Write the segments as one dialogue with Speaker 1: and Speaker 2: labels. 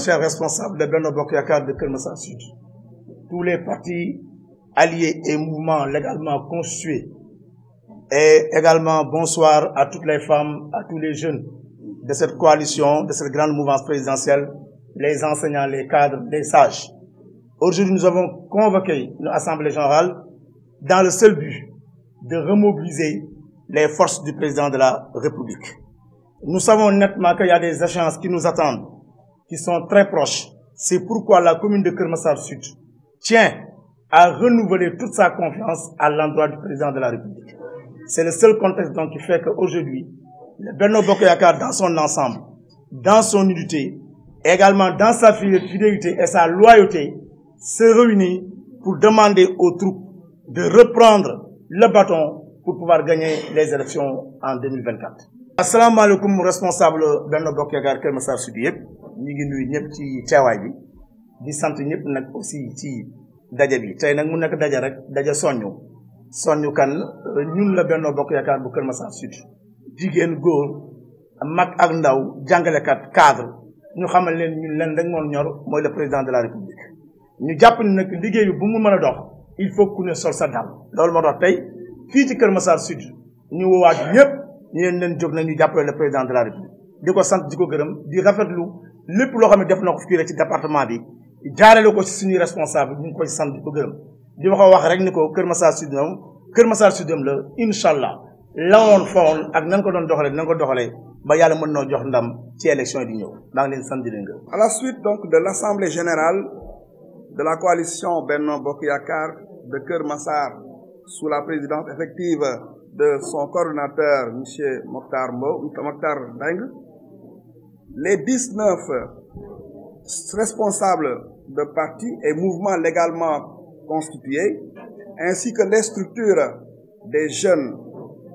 Speaker 1: chers responsables de Benno Bokk Yakaar de Keur Massar Sud, tous les partis alliés et mouvements légalement constitués, et également bonsoir à toutes les femmes, à tous les jeunes de cette coalition, de cette grande mouvance présidentielle, les enseignants, les cadres, les sages. Aujourd'hui, nous avons convoqué une assemblée générale dans le seul but de remobiliser les forces du président de la République. Nous savons nettement qu'il y a des échéances qui nous attendent, qui sont très proches. C'est pourquoi la commune de Keur Massar Sud tient à renouveler toute sa confiance à l'endroit du président de la République. C'est le seul contexte donc qui fait qu'aujourd'hui, le Benno Bokk Yakaar dans son ensemble, dans son unité, également dans sa fidélité et sa loyauté, se réunit pour demander aux troupes de reprendre le bâton pour pouvoir gagner les élections en 2024. Assalamu alaikum responsable Benno Bokk Yakaar Keur Massar Sud yëpp ñu ngi nuyu ñëpp ci teewaay bi di sant ñëpp nag aussi ci daje bi tey nag mu nekk daje rek daje soññu kan ñun la Benno Bokk Yakaar bu Keur Massar Sud jigéen góor mag ak ndaw jàngalekat cadre ñu xamal leen ñun leen rek moo ñor mooy le président de la République ñu jàpp ni nag liggéey bi bu mu mën a dox il faut ku ne sol sa dal loolu moo tax tey fii ci Keur Massar Sud ñu woowaat ñëpp ñu leen jóg nañu jàppale le président de la République di ko sant di ko gërëm di rafetlu lépp loo xam ne def na ko fii rek ci département bi jaarale ko ci suñuy responsable ñu ngi koy sant di ko gërëm di wax rek ni ko Keur Massar Sud moom Keur Massar Sud la incha allah la woon fawoon ak nan ko doon doxalee nan ko doxalee ba yàlla mën noo jox ndam ci élection yi di ñëw maa ngi leen sant di leen gërëm.
Speaker 2: À la suite donc de l'assemblée générale de la coalition Benno Bokk Yakaar de Keur Massar sous la présidence effective de son coordonnateur M. Mokhtar Mbengue, les 19 responsables de partis et mouvements légalement constitués, ainsi que les structures des jeunes,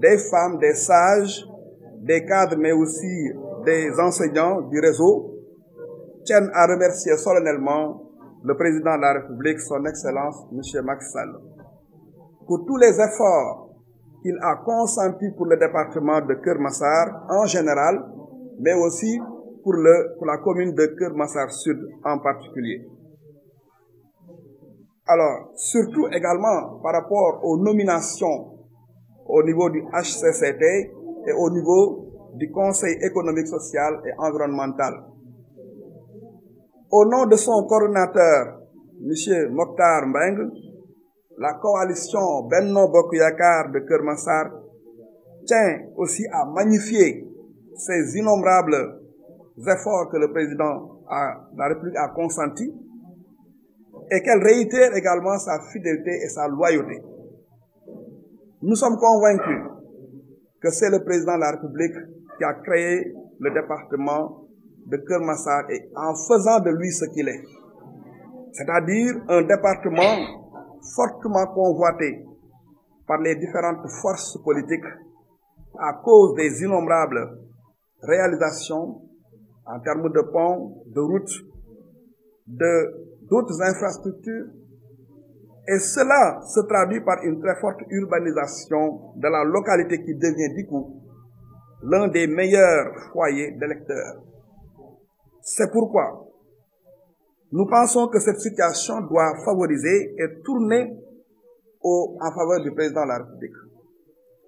Speaker 2: des femmes, des sages, des cadres, mais aussi des enseignants du réseau, tiennent à remercier solennellement le président de la République, son Excellence, M. Macky Sall, pour tous les efforts qu'il a consentis pour le département de Keur Massar en général, mais aussi pour la commune de Keur Massar Sud en particulier. Alors, surtout également par rapport aux nominations au niveau du HCCT et au niveau du Conseil économique, social et environnemental. Au nom de son coordonnateur, M. Mokhtar Mbengue, la coalition Benno Bokk Yakaar de Keur Massar tient aussi à magnifier ces innombrables efforts que le président de la République a consentis et qu'elle réitère également sa fidélité et sa loyauté. Nous sommes convaincus que c'est le président de la République qui a créé le département de Keur Massar et en faisant de lui ce qu'il est, c'est-à-dire un département fortement convoité par les différentes forces politiques à cause des innombrables réalisations en termes de ponts, de routes, d'autres infrastructures. Et cela se traduit par une très forte urbanisation de la localité qui devient du coup l'un des meilleurs foyers d'électeurs. C'est pourquoi nous pensons que cette situation doit favoriser et tourner en faveur du président de la République.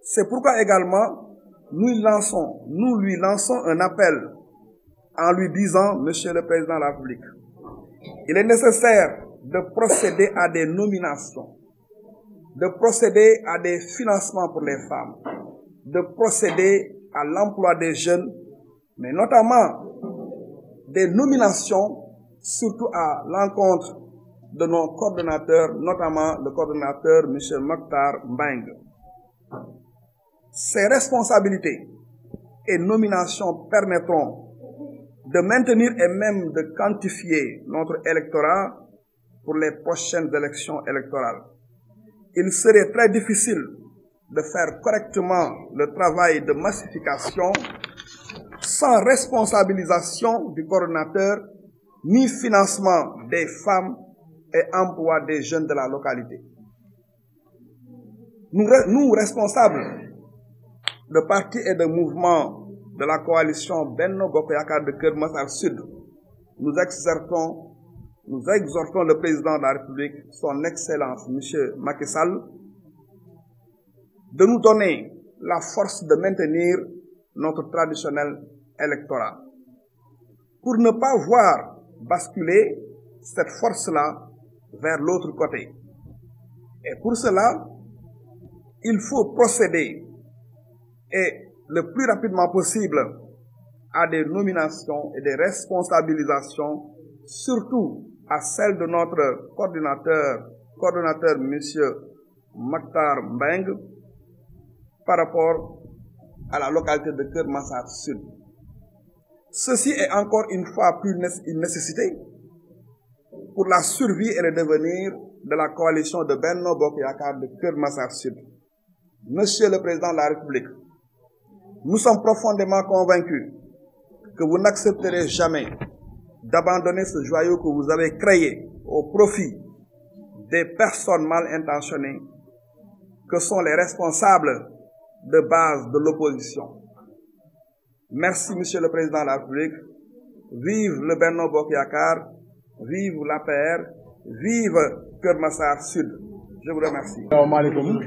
Speaker 2: C'est pourquoi également nous lui lançons un appel en lui disant, Monsieur le Président de la République, il est nécessaire de procéder à des nominations, de procéder à des financements pour les femmes, de procéder à l'emploi des jeunes, mais notamment des nominations surtout à l'encontre de nos coordonnateurs, notamment le coordonnateur M. Mokhtar Mbengue. Ces responsabilités et nominations permettront de maintenir et même de quantifier notre électorat pour les prochaines élections électorales. Il serait très difficile de faire correctement le travail de massification sans responsabilisation du coordonnateur ni financement des femmes et emploi des jeunes de la localité. Nous, responsables de partis et de mouvements de la coalition Benno Bokk Yakaar de Keur Massar Sud, nous exhortons le président de la République, son Excellence, M. Macky Sall, de nous donner la force de maintenir notre traditionnel électorat, pour ne pas voir basculer cette force-là vers l'autre côté. Et pour cela, il faut procéder, et le plus rapidement possible, à des nominations et des responsabilisations, surtout à celle de notre coordonnateur M. Makhtar Mbengue, par rapport à la localité de Keur Massar Sud. Ceci est encore une fois plus une nécessité pour la survie et le devenir de la coalition de Benno Bokk Yakaar de Keur Massar Sud. Monsieur le Président de la République, nous sommes profondément convaincus que vous n'accepterez jamais d'abandonner ce joyau que vous avez créé au profit des personnes mal intentionnées que sont les responsables de base de l'opposition. Merci, Monsieur le Président de la République. Vive le Benno Bokk Yakaar, vive l'APR, vive Keur Massar Sud. Je vous remercie.
Speaker 3: Asalaamaaleykum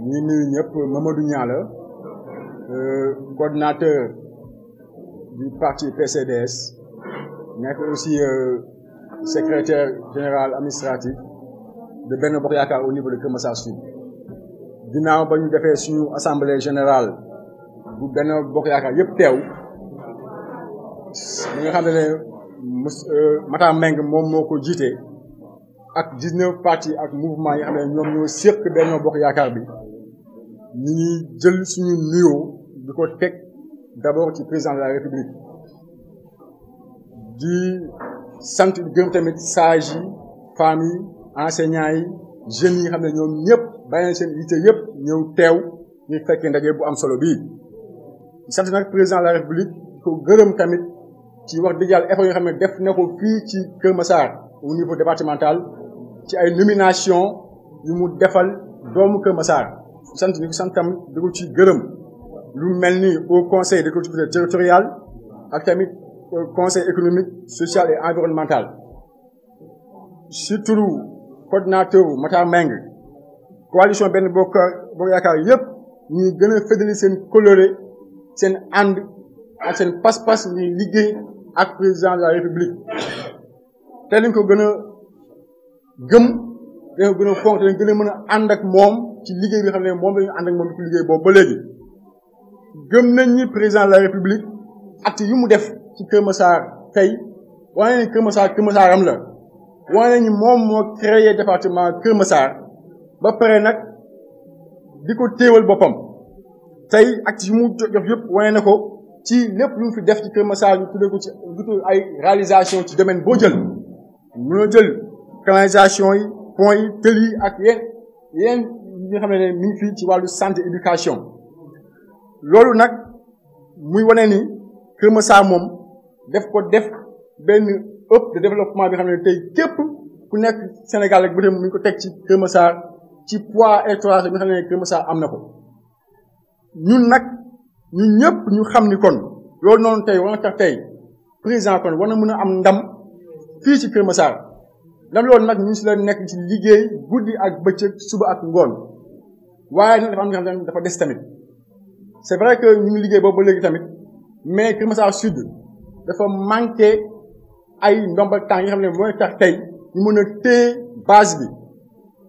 Speaker 3: ñi nuyu ñëpp, Mamadou Niang la, coordinateur du parti PCDS, nekk aussi secrétaire général administratif de Benno Bokk Yakaar au niveau de Keur Massar Sud. Ginnaaw ba ñu defee suñu assemblée générale bu Benno Bokk Yakaar yëpp teew, li nga xam ne Makhtar Mbengue moom moo ko jiite ak 19 partis ak mouvement yi xam ne ñoom ñoo séq Benno Bokk Yakaar bi, ñu ngi jël suñu nuyoo di ko teg d'abord ci président de la République, di sant di gërëm tamit sages yi, femmes yi, enseignants yi, jeunes yi xam ne ñoom ñëpp bàyyi seen yitte yëpp ñëw teew ñu fekkee ndaje bu am solo bii. sant nag président de la République ko gërëm tamit ci wax dëgg yàlla effort yoo xam ne def na ko fii ci Keur Massar au niveau départemental ci ay nomination yu mu defal doomu Keur Massar. sant ni ko sant tamit di ko ci gërëm lu mel ni au conseil des collectivités territoriales ak tamit conseil économique, social et environnemental. Surtout coordinateur Makhtar Mbengue, coalition Benno Bokk Yakaar yëpp ñuy gën a fédérer seen coloré, seen ànd ak seen pas-pas ñuy liggéey ak président de la République. te dañ ko gën a gëm, dañ ko gën a fonk, te dañ gën a mën a ànd ak moom ci liggéey bi xam ne moom la ñu ànd ak moom ci liggéey boobu ba léegi. gëm nañ ni président de la République acte yu mu def ci Keur Massar tey wane ni Keur Massar am la, wane ni moom moo créé département Keur Massar ba pare nag di ko téewal boppam. tey acte yu mu def yëpp wane na ko ci lépp lu mu fi def ci Keur Massar ñu tuddee ko ci ay réalisation ci domaine boo jël. mënoo jël canalisation yi, pont yi, tël yi ak yéen yi nga xam ne mi ngi fii ci wàllu santé éducation. loolu nag muy wane ni Keur Massar moom def benn hub de développement bi xam ne tey képp ku nekk Sénégal rek bu dem mu ngi ko teg ci Keur Massar ci poids électoral bi xam ne Keur Massar am na ko. ñun nag ñun ñëpp ñu xam ni kon loolu noonu tey war na tax tey président kon war na mën a am ndam fii ci Keur Massar. ndam loolu nag ñu si la nekk ci liggéey guddi ak bëccëg, suba ak ngoon, waaye nag dafa am nga xam ne dafa des tamit. c'est vrai que ñu ngi liggéey boobu ba léegi tamit, mais Keur Massar Sud dafa manqué ay ndombal tànk yi xam ne mooy tax tey ñu mën a téye base bi,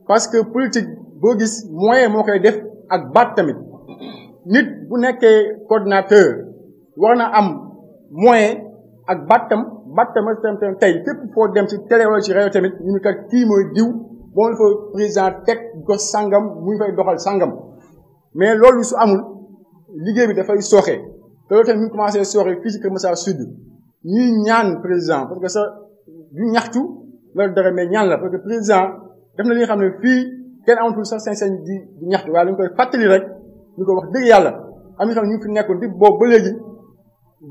Speaker 3: parce que politique boo gis moyen moo koy def ak baat tamit. nit bu nekkee coordinateur war na am moyen ak battam tey fépp foo dem ci télé wala ci rajo tamit ñu ne kat kii mooy diw boo la fa président teg gos sangam muy fay doxal sangam. mais loolu su amul liggéey bi dafay sooxe te loolu tamit ñu commencé sooxe fii ci Keur Massar Sud. ñuy ñaan président parce que ça du ñaxtu loolu dara, mais ñaan la parce que président def na li nga xam ne fii kenn amatul sax sañ-sañ di ñaxtu, waaye dañ koy fàttali rek ñu ko wax dëgg yàlla am na xam ñu fi nekkoon di boobu ba léegi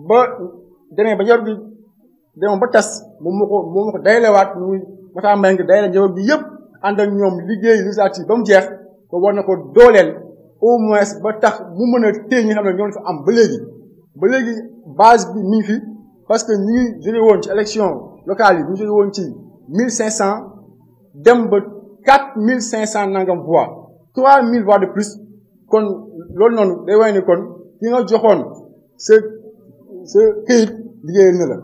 Speaker 3: ba demee ba njaboot bi demoon ba tas moom moo ko dayalewaat muy Makhtar Mbengue dayale njaboot bi yëpp ànd ak ñoom liggéey législative ba mu jeex ko war na ko dooleel au moins ba tax mu mën a téye ñi xam ne ñoo fa am ba léegi base bi mi ngi fi parce que ñu ngi jóge woon ci élection locale yi ñu jóge woon ci 1500 dem ba 4500 nangam voix 3000 voix de plus kon loolu noonu day wane ne kon ki nga joxoon sa këyit liggéeyal na la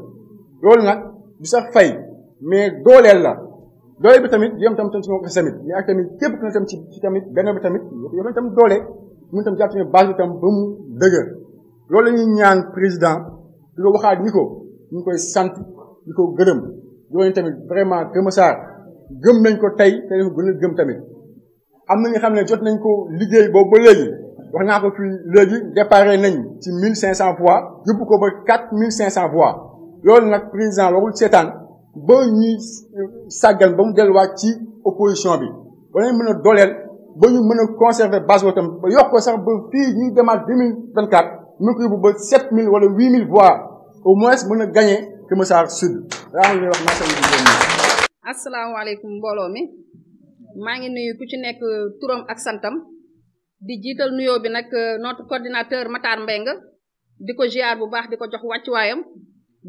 Speaker 3: loolu nag du sax fay mais dooleel la doole bi tamit yom tam ci moom tamit mais ak tamit képp ku ne tam ci tamit benn bi tamit yom tam doole mun tam jàpp ne base bi tam ba mu dëgër loolu la ñuy ñaan président di ko waxaat ni ko ñu ngi koy sant di ko gërëm yooyu tamit vraiment Kër Massar gëm nañ ko tey te dafa gën a gëm tamit am na nga xam ne jot nañ ko liggéey boobu ba léegi wax naa ko fii léegi déparé nañ ci 1500 voix yóbbu ko ba 4500 voix loolu nag président warul seetaan ba ñuy sàggan ba mu delluwaat ci opposition bi ba nañ mën a dooleel ba ñu mën a conserver base boobu tam ba yokk ko sax ba fii ñuy demaat 2024 ñu ko yóbbu ba 7000 wala 8000 voix au moins mën a gagné Kër Massar Sud daa ngi wax macha allah.
Speaker 4: asalaamaaleykum mbooloo mi maa ngi nuyu ku ci nekk turam ak santam di jiital nuyoo bi nag notre coordinateur Matar Mbengue di ko ziar bu baax di ko jox wàccuwaayam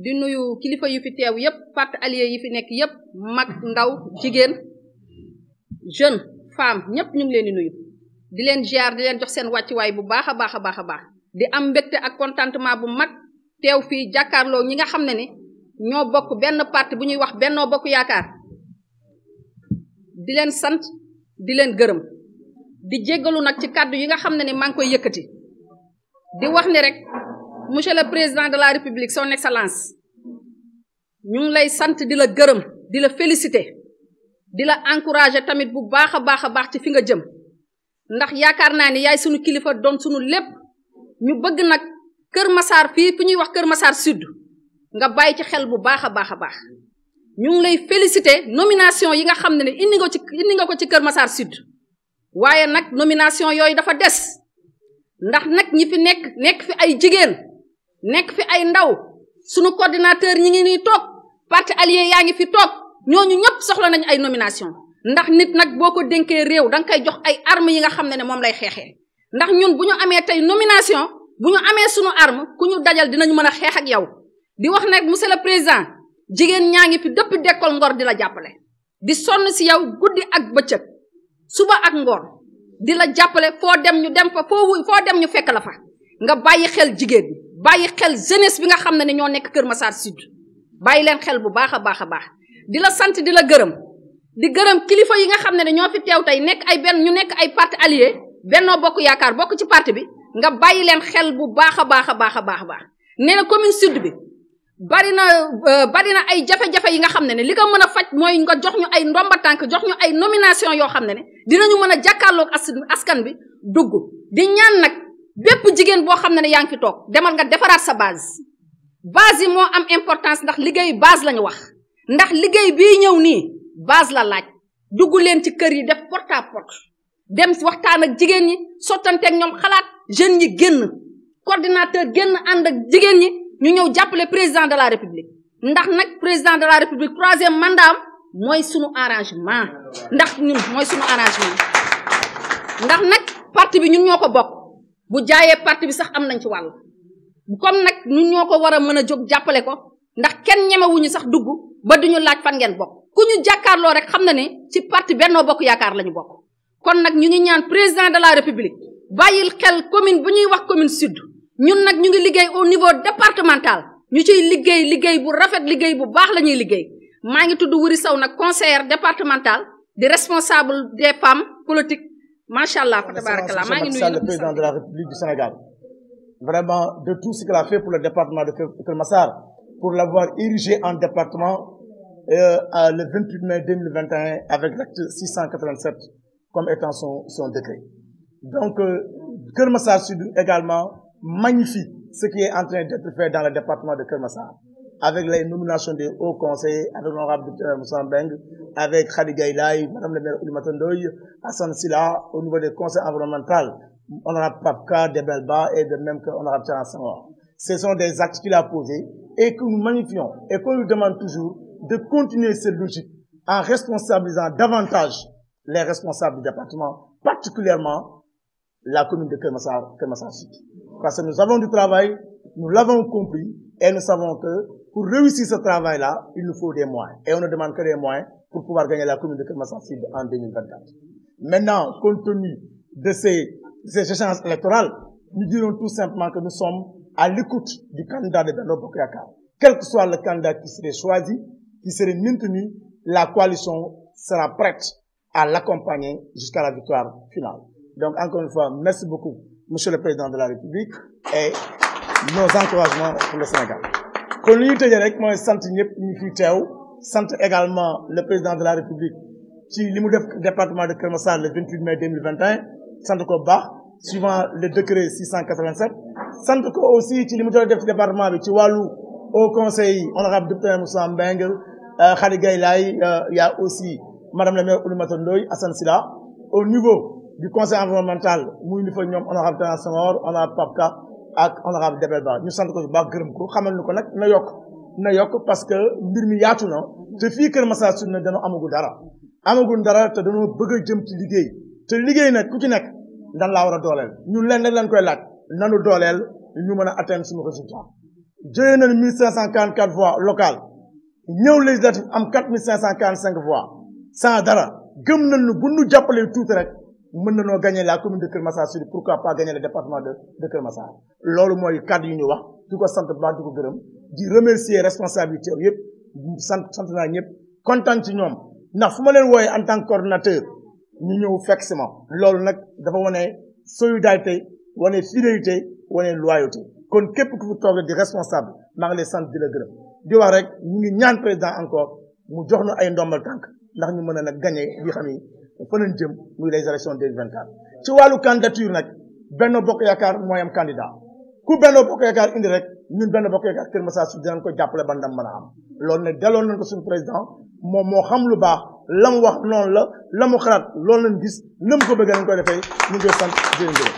Speaker 4: di nuyu kilifa yu fi teew yépp parti allié yi fi nekk yépp mag ndaw jigéen jeune femme ñépp ñu ngi leen di nuyu di leen ziar di leen jox seen wàccuwaay bu baax a baax a baax a baax di am mbégte ak contentement bu mag teew fii jàkkaarloo ñi nga xam ne ni ñoo bokk benn parti bu ñuy wax Benno Bokk Yaakaar di leen sant di leen gërëm di jéggalu nag ci kàddu yi nga xam ne ni maa ngi koy yëkkati di wax ni rek monsieur le président de la république son excellence ñu ngi lay sant di la gërëm di la féliciter di la encourager tamit bu baax a baax ci fi nga jëm ndax yaakaar naa ni yaay sunu kilifa doon sunu lépp ñu bëgg nag Kër Massar fii fi ñuy wax Kër Massar Sud nga bàyyi ci xel bu baax a baax ñu ngi lay féliciter nomination yi nga xam ne indi nga ko ci Kër Massar Sud waaye nag nomination yooyu dafa des ndax nag ñi fi nekk fi ay jigéen nekk fi ay ndaw sunu coordinateur ñi ngi nii toog parti allié yaa ngi fi toog ñooñu ñëpp soxla nañu ay nomination ndax nit nag boo ko dénkee réew danga koy jox ay armes yi nga xam ne moom lay xeexee ndax ñun bu ñu amee tey nomination bu ñu amee sunu arme ku ñu dajal dinañu mën a xeex ak yow di wax nag monsieur le président jigéen ñaa ngi fi depuis Dekkal Ngor di la jàppale di sonn si yow guddi ak bëccëg suba ak ngoon di la jàppale foo dem ñu dem fa foo dem ñu fekk la fa nga bàyyi xel jigéen bi bàyyi xel jeunesse bi nga xam ne ñoo nekk Kër Massar Sud bàyyi leen xel bu baax a baax di la sant di la gërëm di gërëm kilifa yi nga xam ne ñoo fi teew tey nekk ay parti allié Benno Bokk Yaakaar bokk ci parti bi nga bàyyi leen xel bu baax a baax nee na commune sud bi bari na ay jafe-jafe yi nga xam ne li ko mën a faj mooy nga jox ñu ay ndomba tànk jox ñu ay nomination yoo xam ne dinañu mën a jàkkaarloog askan bi dugg di ñaan nag bépp jigéen boo xam ne yaa ngi fi toog demal nga defaraat sa base yi moo am importance ndax liggéey base lañu wax ndax liggéey bii ñëw nii base la laaj dugg leen ci kër yi def porte à porte dem waxtaan ak jigéen ñi sottanteeg ñoom xalaat jeunes ñi génn coordinateur génn ànd ak jigéen ñi ñu ñëw jàppale président de la république ndax nag président de la république 3e mandat am mooy sunu arrangement ndax ñun mooy sunu arrangement ndax nag parti bi ñun ñoo ko bokk bu jaayee parti bi sax am nañ ci wàll comme nag ñun ñoo ko war a mën a jóg jàppale ko ndax kenn ñemewuñu sax dugg ba duñu laaj fan ngeen bokk ku ñu jàkkaarloo rek xam na ne ci parti Benno Bokk Yaakaar la ñu bokk kon nag ñu ngi ñaan président de la république bàyyil xel commune bu ñuy wax commune sud ñun nag ñu ngi liggéey au niveau départemental ñu ciy liggéey bu rafet liggéey bu baax la ñuy liggéey maa ngi tudd Wuri Sow nag conseillère départementale di responsable des femmes politiques macha allah fa tabarakallah maa ngi nuyu
Speaker 1: le président de la république du Sénégal vraiment de tout ce qu'il a fait pour le département de Kër Massar pour l'avoir érigé en département le 28 mai 2021 avec l'acte 687 comme étant son décret. Donc, Kër Massar Sud également magnifie ce qui est en train d'être fait dans le département de Kër Massar, avec les nominations des hauts conseillers, avec l'honorable Moussa Mbengue, avec Khady Gaïlaï, Madame le maire Oulimata Ndoye, Hassan Silla, au niveau des conseils environnementaux, honorable Papka, Debelba et de même que honorable Tchana Senghor. Ce sont des actes qu'il a posés et que nous magnifions et qu'on lui demande toujours de continuer cette logique en responsabilisant davantage les responsables du département, particulièrement la commune de Kër Massar Sud. Parce que nous avons du travail, nous l'avons compris et nous savons que pour réussir ce travail-là, il nous faut des moyens. Et on ne demande que des moyens pour pouvoir gagner la commune de Keur Massar Sud en 2024. Maintenant, compte tenu de ces échéances électorales, nous dirons tout simplement que nous sommes à l'écoute du candidat de Benno Bokk Yakaar. Quel que soit le candidat qui serait choisi, qui serait maintenu, la coalition sera prête à l'accompagner jusqu'à la victoire finale. Donc, encore une fois, merci beaucoup, Monsieur le Président de la République, et nos encouragements pour le Sénégal. Kon li ñu tëjee rek mooy sant ñëpp ñu fi teew, sant également le Président de la République ci li mu def département de Keur Massar le 28 mai 2021, sant ko bu baax, suivant le décret 687, sant ko aussi ci li mu def ci département bi ci wàllu au conseil honorable député Moussa Mbengue, Khady Gaye Laye, il y a aussi Madame la maire Oulimata Ndoye, Assane Sylla. Au niveau du conseil environnemental, muy ni fa ñoom honorable Tana Senghor, honorable Papka ak honorable Debel Ba. Ñu sant ko bu baax gërëm ko, xamal ni ko nag na yokk parce que mbir mi yaatu na te fii Keur Massar Sud nag dañoo amagul dara te dañoo bëgg a jëm ci liggéey te liggéey nag ku ci nekk dan laa war a dooleel ñun leen rek lañ koy laaj nanu dooleel ñu mën a atteindre suñu résultat. jëlee nañu 1544 voix locales ñëw législatif am 4545 voix sans dara gëm nañu bu ñu jàppalee tuuti rek mën nañoo gagner la commune de Keur Massar Sud, pourquoi pas gagner le département de Keur Massar. loolu mooy kàddu yi ñu wax di ko sant ba di ko gërëm di remercier responsabilité yëpp sant naa ñëpp kontaan ci ñoom ndax fu ma leen wooyee en tant que coordinateur ñu ñëw fekk si ma loolu nag dafa wane solidarité wane fidélité wane loyauté kon képp ku fi toog di responsable maa ngi lay sant di la gërëm di wax rek ñu ngi ñaan président encore mu jox ñu ay ndombal tànk ndax ñu mën a nag gagner li xam ni fa lañ jëm muy les élections 2024. ci wàllu candidature nag Benno Bokk Yaakaar mooy am candidat ku Benno Bokk Yaakaar indi rek ñun Benno Bokk Yaakaar Keur Massar Sud dinañ ko jàppale ba ndam mën a am loolu nag delloo nañ ko suñu président moom moo xam lu baax la mu wax noonu la mu xalaat loolu lañ gis na mu ko bëggee nañ koy defee ñu ngi koy sant jërëjëf.